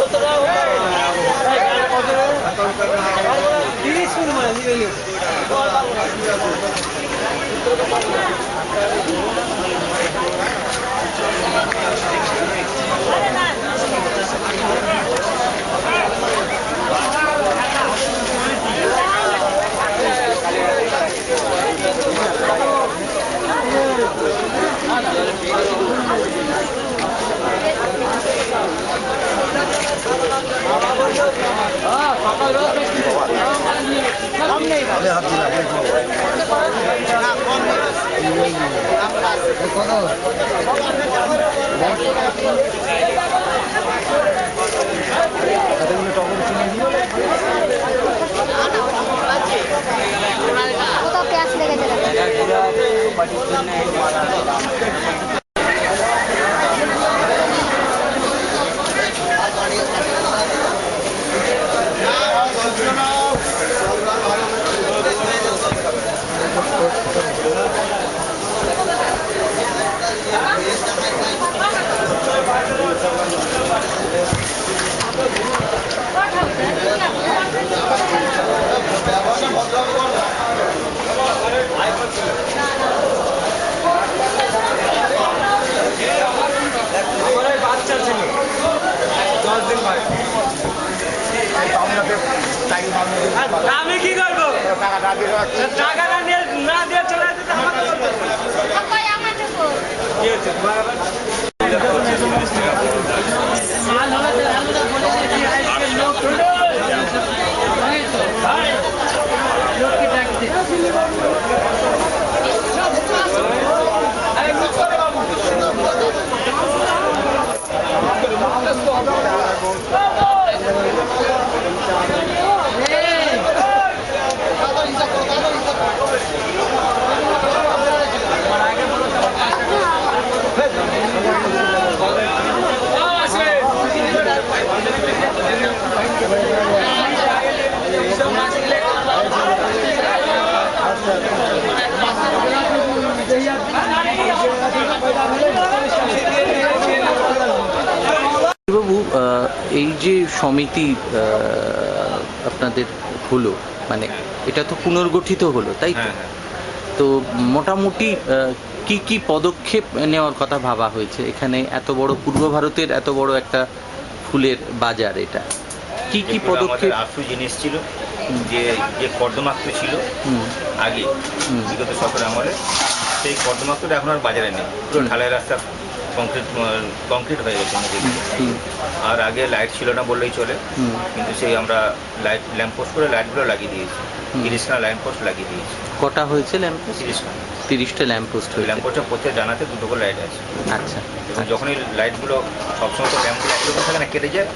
কোথাও প্যাঁচ লেগেছে। আমি কি করবো? টাকা না দিয়ে চলে যেতে বাবু, এই যে সমিতি আপনাদের হলো, মানে এটা তো পুনর্গঠিত হলো, তাই তো? তো মোটামুটি কি কি পদক্ষেপ নেওয়ার কথা ভাবা হয়েছে? এখানে এত বড় পূর্ব ভারতের এত বড় একটা ফুলের বাজার, এটা কি কি পদক্ষেপ? আশু জিনিস ছিল যে যে কর্দমাক্ত ছিল আগে বিগত সরকার আমলে, সেই কর্দমাক্তটা এখন আর বাজারে নেই। পুরো ঢালাই রাস্তা কংক্রিট হয়ে গেছে। আর আগে লাইট ছিল না বললেই চলে, কিন্তু সেই আমরা লাইট ল্যাম্পপোস্ট করে লাইটগুলো লাগিয়ে দিয়েছি। 30টা ল্যাম্পপোস্ট লাগিয়ে দিয়েছি। কটা হয়েছে ল্যাম্পপোস্ট? 30টা ল্যাম্পপোস্ট হয়েছে। ল্যাম্পপোস্টের প্রত্যেক জানাতে 2টো করে লাইট আছে। আচ্ছা। এবং যখনই লাইটগুলো সবসময় তো ল্যাম্পগুলো একরকম থাকে না, কেটে যায়,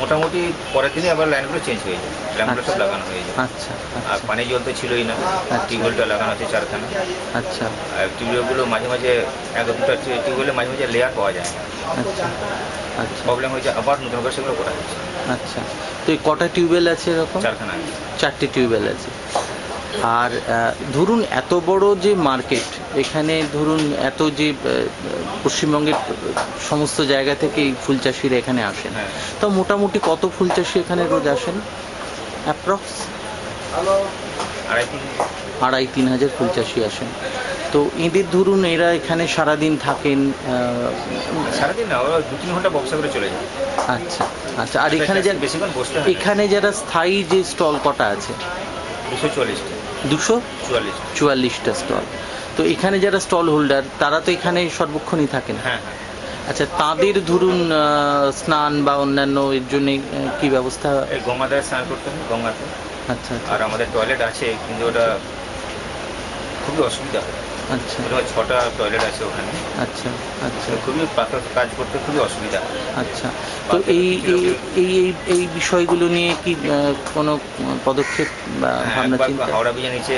মোটামুটি পরের দিনই আবার লাইনগুলো চেঞ্জ হয়ে যায়, ল্যাম্পগুলো সব লাগানো হয়ে যায়। আচ্ছা। আর পানি জল তো ছিলই না, টিউবওয়েলটা লাগানো আছে 4খানা। আচ্ছা। আর টিউবওয়েলগুলো মাঝে মাঝে এক দুটো টিউবওয়েলে মাঝে মাঝে লেয়ার পাওয়া যায় না। আচ্ছা। আচ্ছা। প্রবলেম হয়েছে, আবার নতুন করে সেগুলো করা হয়েছে। আচ্ছা। তো এই কটা টিউবওয়েল আছে এরকম? 4খানা আছে। 4টে টিউবওয়েল আছে। আর ধরুন এত বড় যে মার্কেট, এখানে ধরুন এত যে পশ্চিমবঙ্গের সমস্ত জায়গা থেকে এই ফুল চাষিরা এখানে আসেন, তো মোটামুটি কত ফুল চাষি এখানে রোজ আসেন? অ্যাপ্রক্স 2,500-3,000 হাজার ফুল চাষি আসেন। তো এদের ধরুন এরা এখানে সারাদিন থাকেন? সারাদিন না, ওরা 2-3 ঘন্টা ব্যবসা করে চলে যায়। আচ্ছা আচ্ছা। আর এখানে বেশিক্ষণ বসতে হয়। এখানে যারা স্থায়ী যে স্টল কটা আছে? 244টা। 244টা স্টল। তো এখানে যারা স্টল হোল্ডার, তারা তো এখানে সর্বক্ষণই থাকেন? হ্যাঁ। আচ্ছা, তাদের ধরুন স্নান বা অন্যান্য এর জন্য কি ব্যবস্থা? গঙ্গাধারে স্নান করতে হয়, গঙ্গাতে। আচ্ছা। আর আমাদের টয়লেট আছে, কিন্তু ওটা খুবই অসুবিধা হয়। আচ্ছা। 6টা টয়লেট আছে ওখানে। আচ্ছা আচ্ছা। খুবই পাথর কাজ করতে খুবই অসুবিধা হয়। আচ্ছা। তো এই এই এই বিষয়গুলো নিয়ে কি কোনো পদক্ষেপ বা ভাবনা চিন্তা? হাওড়া ব্রিজের নিচে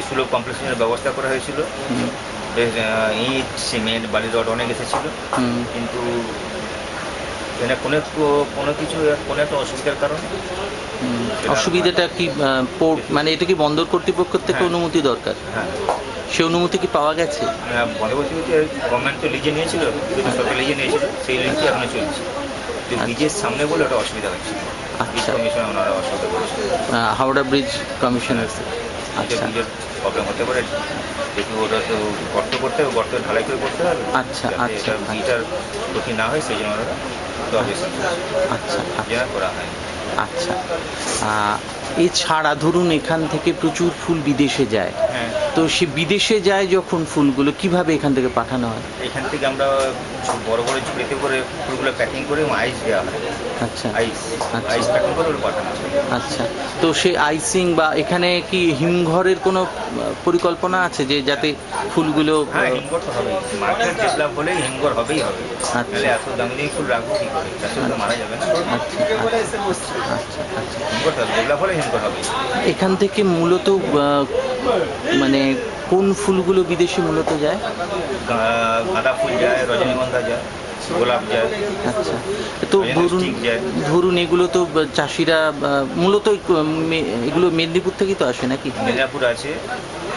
সুলভ কমপ্লেক্সের ব্যবস্থা করা হয়েছিল। ইট, সিমেন্ট, বালি, রড অনেক এসেছিল, কিন্তু এখানে কোনো কিছু কোনো একটা অসুবিধার কারণে। অসুবিধাটা কি? পোর্ট মানে এটা কি বন্দর কর্তৃপক্ষের থেকে অনুমতি দরকার? হ্যাঁ। সে অনুমতি কি পাওয়া গেছে? বন্দর কর্তৃপক্ষ গভর্নমেন্ট তো লিজে নিয়েছিল, সরকার লিজে নিয়েছিল, সেই লিজটি এখনো চলছে। তো ব্রিজের সামনে বলে ওটা অসুবিধা হচ্ছে। ব্রিজ আচ্ছা। কমিশনে ওনারা অসুবিধা করছে। Howrah bridge commissioner. আচ্ছা ব্রিজের প্রবলেম হতে পারে, দেখি ওটা তো গর্ত করতে হবে, গর্ত ঢালাই করে করতে হবে। আচ্ছা, যাতে আচ্ছা, এটা ব্রিজটার ক্ষতি না হয় সেই জন্য ওনারা তো অবশ্যই আচ্ছা, যেন করা হয়। আচ্ছা। এছাড়া ধরুন এখান থেকে প্রচুর ফুল বিদেশে যায়, হ্যাঁ, তো সে বিদেশে যায় যখন ফুলগুলো কিভাবে এখান থেকে পাঠানো হয়? এখান থেকে আমরা বড় বড় ঝুড়িতে করে ফুলগুলো প্যাকিং করে আইস দেওয়া হয়। আচ্ছা, আইস আচ্ছা। আইস প্যাকিং করে ওগুলো পাঠানো হয়। আচ্ছা, তো সেই আইসিং বা এখানে কি হিমঘরের কোনো পরিকল্পনা আছে যে যাতে ফুলগুলো হ্যাঁ, হিমঘর তো হবেই। মার্কেট ডেভেলপ হলে হিমঘর হবেই হবে। আচ্ছা। নাহলে এত দামি দামি ফুল রাখবো কি করে? চাষে তো মারা যাবে না। আচ্ছা, আচ্ছা, আচ্ছা। হিমঘর তো ডেভেলপ হলে হিমঘর হবে। এখান থেকে মূলত মানে কোন ফুলগুলো বিদেশে মূলত যায়? গাঁদা ফুল যায়, রজনীগন্ধা যায়, গোলাপ যায়। আচ্ছা, তো ধরুন ঠিক যায়। ধরুন এগুলো তো চাষিরা মূলত এগুলো মেদিনীপুর থেকেই তো আসে নাকি? মেদিনীপুর আছে,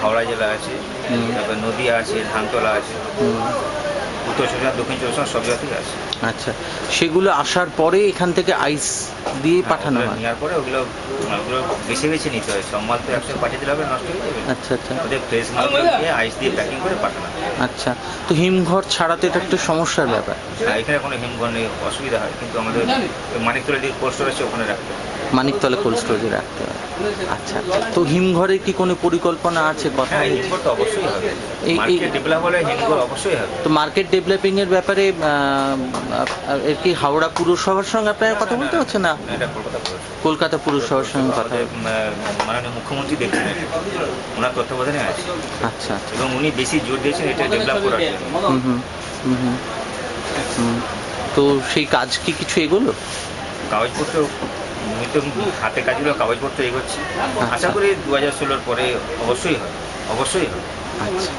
হাওড়া জেলা আছে, হুম। তারপরে নদীয়া আছে, ধানতলা আছে, হুম। উত্তর চব্বিশ পরগনা, দক্ষিণ চব্বিশ পরগনা সব জায়গা থেকে আছে। আচ্ছা, সেগুলো আসার পরে এখান থেকে আইস দিয়ে পাঠানো ওগুলো হয়? নেওয়ার পরে ওগুলো বেছে বেছে নিতে হয়। সব মাল তো একসাথে পাঠিয়ে দিলে হবে, নষ্ট হয়ে যাবে। আচ্ছা, আচ্ছা, ওদের ফ্রেশ মাল দিয়ে আইস দিয়ে প্যাকিং করে পাঠানো হয়। আচ্ছা। তো হিমঘর ছাড়াতে এটা একটা সমস্যার ব্যাপার। আর এখানে কোনো হিমঘর নেই, অসুবিধা হয়, কিন্তু আমাদের মানিকতলা যে কোল্ড স্টোর আছে ওখানে রাখতে হয়। মানিকতলা কোল্ড স্টোরেজে রাখতে হয়। আচ্ছা, তো হিমঘরের কি কোনো পরিকল্পনা আছে, কথা হ্যাঁ, হয়েছে? হিমঘর তো অবশ্যই হবে। এই মার্কেট ডেভেলপ হলে হিমঘর অবশ্যই হবে। তো মার্কেট ডেভেলপিং এর ব্যাপারে এর কি হাওড়া পুরসভার সঙ্গে আপনার কথা বলতে হচ্ছে না? এটা কলকাতা পুরসভা। কলকাতা পুরসভার সঙ্গে কথা আমাদের বলতে- মাননীয় মুখ্যমন্ত্রী দেখছেন এটা। ওনার তত্ত্বাবধানে আছে আচ্ছা, আচ্ছা। এবং উনি বেশি জোর দিয়েছেন এটা ডেভেলপ করার জন্য। হুম, হুম, হুম, হুম, হুম। তো সেই কাজ কি কিছু এগোলো? কাগজপত্র উনি তো হাতে কাজগুলো কাগজপত্র এগোচ্ছে। আশা আচ্ছা। করি 2016 পরে অবশ্যই হবে, অবশ্যই হবে। আচ্ছা।